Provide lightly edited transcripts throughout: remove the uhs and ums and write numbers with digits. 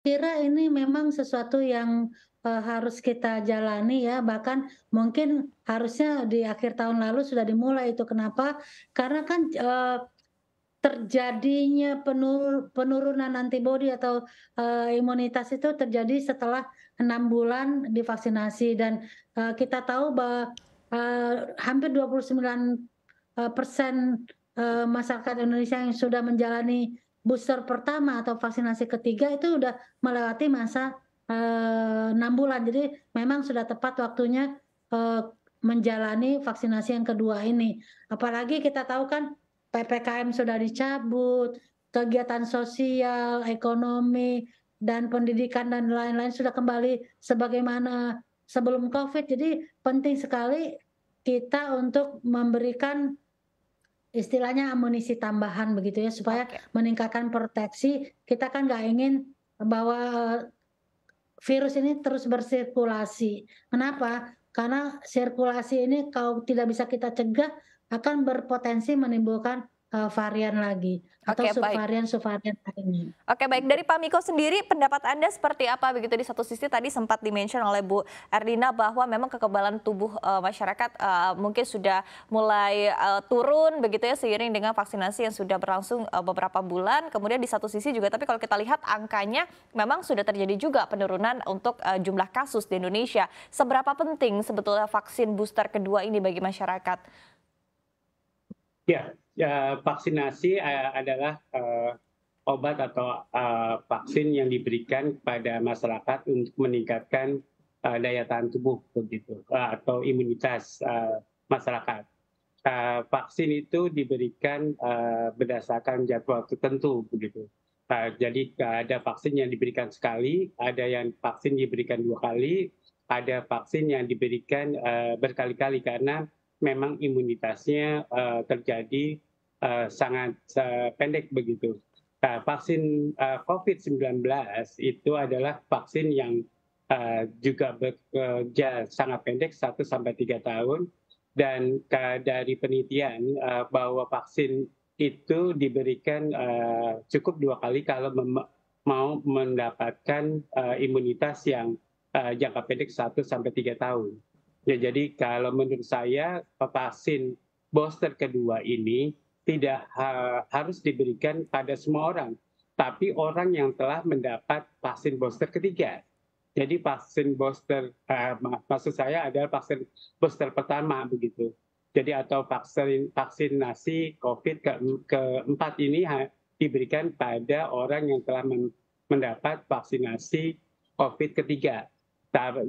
Kira ini memang sesuatu yang, harus kita jalani ya, bahkan mungkin harusnya di akhir tahun lalu sudah dimulai itu. Kenapa? Karena kan, terjadinya penurunan antibodi atau, imunitas itu terjadi setelah 6 bulan divaksinasi dan, kita tahu bahwa, hampir 29, persen, masyarakat Indonesia yang sudah menjalani booster pertama atau vaksinasi ketiga itu udah melewati masa, 6 bulan. Jadi memang sudah tepat waktunya, menjalani vaksinasi yang kedua ini. Apalagi kita tahu kan PPKM sudah dicabut, kegiatan sosial, ekonomi, dan pendidikan dan lain-lain sudah kembali sebagaimana sebelum Covid. Jadi penting sekali kita untuk memberikan istilahnya amunisi tambahan begitu ya, supaya Oke. meningkatkan proteksi. Kita kan nggak ingin bahwa virus ini terus bersirkulasi. Oke. Kenapa? Karena sirkulasi ini kalau tidak bisa kita cegah, akan berpotensi menimbulkan, varian lagi atau Oke, baik. subvarian-subvarian lainnya. Oke, baik. Dari Pak Miko sendiri, pendapat Anda seperti apa begitu? Di satu sisi tadi sempat di-mention oleh Bu Erdina bahwa memang kekebalan tubuh, masyarakat, mungkin sudah mulai, turun begitu ya seiring dengan vaksinasi yang sudah berlangsung, beberapa bulan. Kemudian di satu sisi juga tapi kalau kita lihat angkanya memang sudah terjadi juga penurunan untuk, jumlah kasus di Indonesia. Seberapa penting sebetulnya vaksin booster kedua ini bagi masyarakat? Ya, vaksinasi adalah obat atau vaksin yang diberikan kepada masyarakat untuk meningkatkan daya tahan tubuh begitu atau imunitas masyarakat. Vaksin itu diberikan berdasarkan jadwal tertentu begitu. Jadi ada vaksin yang diberikan sekali, ada yang vaksin diberikan 2 kali, ada vaksin yang diberikan berkali-kali karena memang imunitasnya terjadi sangat pendek begitu. Nah, vaksin COVID-19 itu adalah vaksin yang juga bekerja sangat pendek 1 sampai 3 tahun dan dari penelitian bahwa vaksin itu diberikan cukup 2 kali kalau mau mendapatkan imunitas yang jangka pendek 1 sampai 3 tahun. Ya, jadi kalau menurut saya vaksin booster kedua ini tidak harus diberikan pada semua orang, tapi orang yang telah mendapat vaksin booster ketiga. Jadi vaksin booster, maksud saya adalah vaksin booster pertama begitu. Jadi atau vaksinasi COVID keempat ini diberikan pada orang yang telah mendapat vaksinasi COVID ketiga.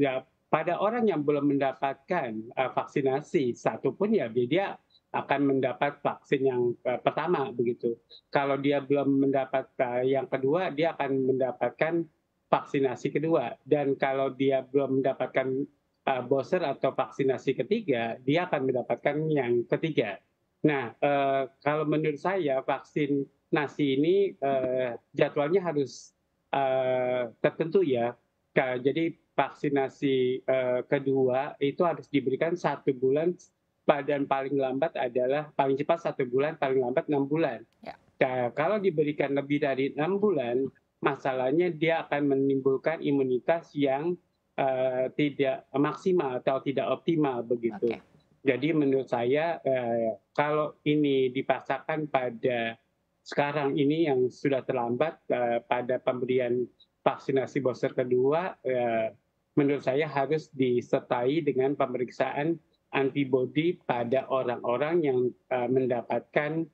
Ya, pada orang yang belum mendapatkan vaksinasi satupun ya dia akan mendapat vaksin yang pertama begitu. Kalau dia belum mendapat yang kedua, dia akan mendapatkan vaksinasi kedua. Dan kalau dia belum mendapatkan booster atau vaksinasi ketiga, dia akan mendapatkan yang ketiga. Nah, kalau menurut saya vaksinasi ini jadwalnya harus tertentu ya. Jadi vaksinasi kedua itu harus diberikan 1 bulan dan paling lambat adalah paling cepat 1 bulan, paling lambat 6 bulan. Ya. Nah, kalau diberikan lebih dari 6 bulan, masalahnya dia akan menimbulkan imunitas yang tidak maksimal atau tidak optimal begitu. Oke. Jadi menurut saya kalau ini dipaksakan pada sekarang ini yang sudah terlambat pada pemberian vaksinasi booster kedua, menurut saya harus disertai dengan pemeriksaan antibodi pada orang-orang yang mendapatkan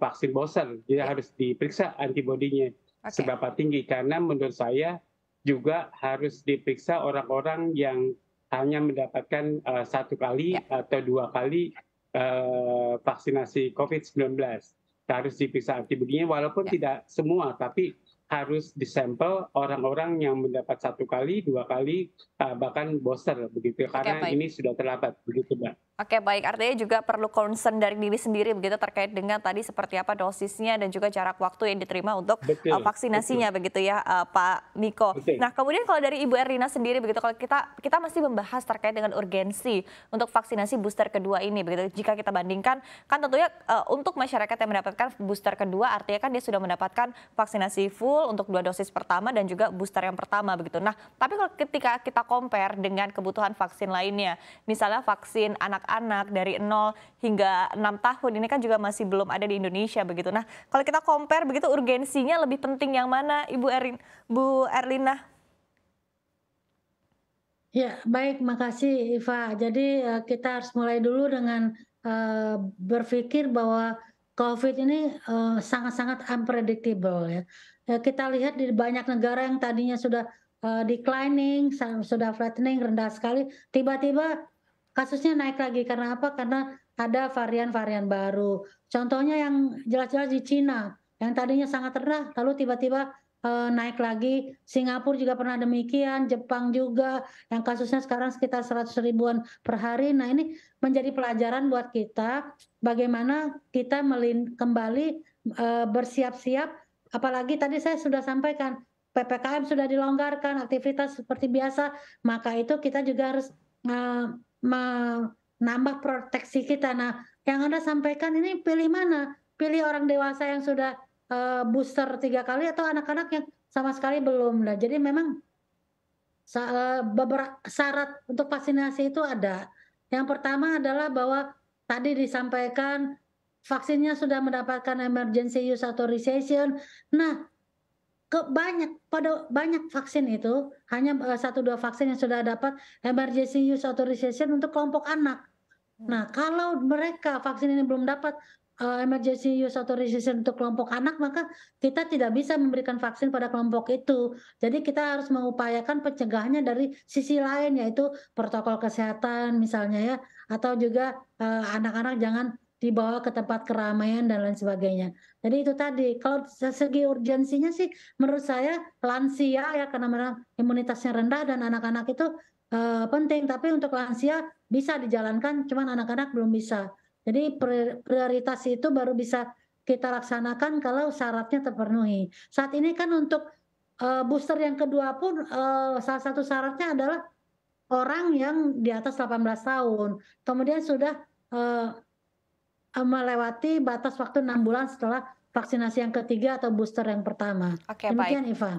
vaksin booster. Jadi Ya. harus diperiksa antibodinya Oke. seberapa tinggi karena menurut saya juga harus diperiksa orang-orang yang hanya mendapatkan 1 kali Ya. atau 2 kali vaksinasi COVID-19. Harus diperiksa antibodinya walaupun Ya. tidak semua, tapi harus disampel orang-orang yang mendapat 1 kali, 2 kali, bahkan booster begitu Oke, karena baik. ini sudah terlambat begitu, Mbak. Oke, baik. Artinya juga perlu concern dari diri sendiri begitu terkait dengan tadi seperti apa dosisnya dan juga jarak waktu yang diterima untuk Betul, betul, vaksinasinya begitu ya, Pak Miko. betul. Nah, kemudian kalau dari Ibu Erlina sendiri begitu, kalau kita masih membahas terkait dengan urgensi untuk vaksinasi booster kedua ini begitu. Jika kita bandingkan, kan tentunya untuk masyarakat yang mendapatkan booster kedua artinya kan dia sudah mendapatkan vaksinasi full untuk 2 dosis pertama dan juga booster yang pertama begitu. Nah, tapi kalau ketika kita compare dengan kebutuhan vaksin lainnya, misalnya vaksin anak-anak dari 0 hingga 6 tahun ini kan juga masih belum ada di Indonesia begitu. Nah, kalau kita compare begitu urgensinya lebih penting yang mana Bu Erlina? Ya, baik, makasih Iva. Jadi kita harus mulai dulu dengan berpikir bahwa COVID ini sangat-sangat unpredictable ya. Kita lihat di banyak negara yang tadinya sudah declining, sudah flattening, rendah sekali, tiba-tiba kasusnya naik lagi. Karena apa? Karena ada varian-varian baru. Contohnya yang jelas-jelas di Cina, yang tadinya sangat rendah, lalu tiba-tiba naik lagi. Singapura juga pernah demikian, Jepang juga, yang kasusnya sekarang sekitar 100 ribuan per hari. Nah, ini menjadi pelajaran buat kita bagaimana kita kembali bersiap-siap, apalagi tadi saya sudah sampaikan PPKM sudah dilonggarkan, aktivitas seperti biasa, maka itu kita juga harus menambah proteksi kita. Nah, yang Anda sampaikan ini pilih mana? Pilih orang dewasa yang sudah booster 3 kali atau anak-anak yang sama sekali belum. Nah, jadi memang beberapa syarat untuk vaksinasi itu ada. Yang pertama adalah bahwa tadi disampaikan vaksinnya sudah mendapatkan emergency use authorization. Nah, pada banyak vaksin itu hanya 1, 2 vaksin yang sudah dapat emergency use authorization untuk kelompok anak. Nah, kalau mereka vaksin ini belum dapat emergency use authorization untuk kelompok anak, maka kita tidak bisa memberikan vaksin pada kelompok itu. Jadi kita harus mengupayakan pencegahannya dari sisi lain, yaitu protokol kesehatan misalnya ya, atau juga anak-anak jangan dibawa ke tempat keramaian dan lain sebagainya. Jadi itu tadi, kalau segi urgensinya sih menurut saya lansia ya, karena memang imunitasnya rendah dan anak-anak itu penting, tapi untuk lansia bisa dijalankan, cuman anak-anak belum bisa. Jadi prioritas itu baru bisa kita laksanakan kalau syaratnya terpenuhi. Saat ini kan untuk booster yang kedua pun salah satu syaratnya adalah orang yang di atas 18 tahun, kemudian sudah melewati batas waktu 6 bulan setelah vaksinasi yang ketiga atau booster yang pertama. Oke, baik. Demikian, Iva.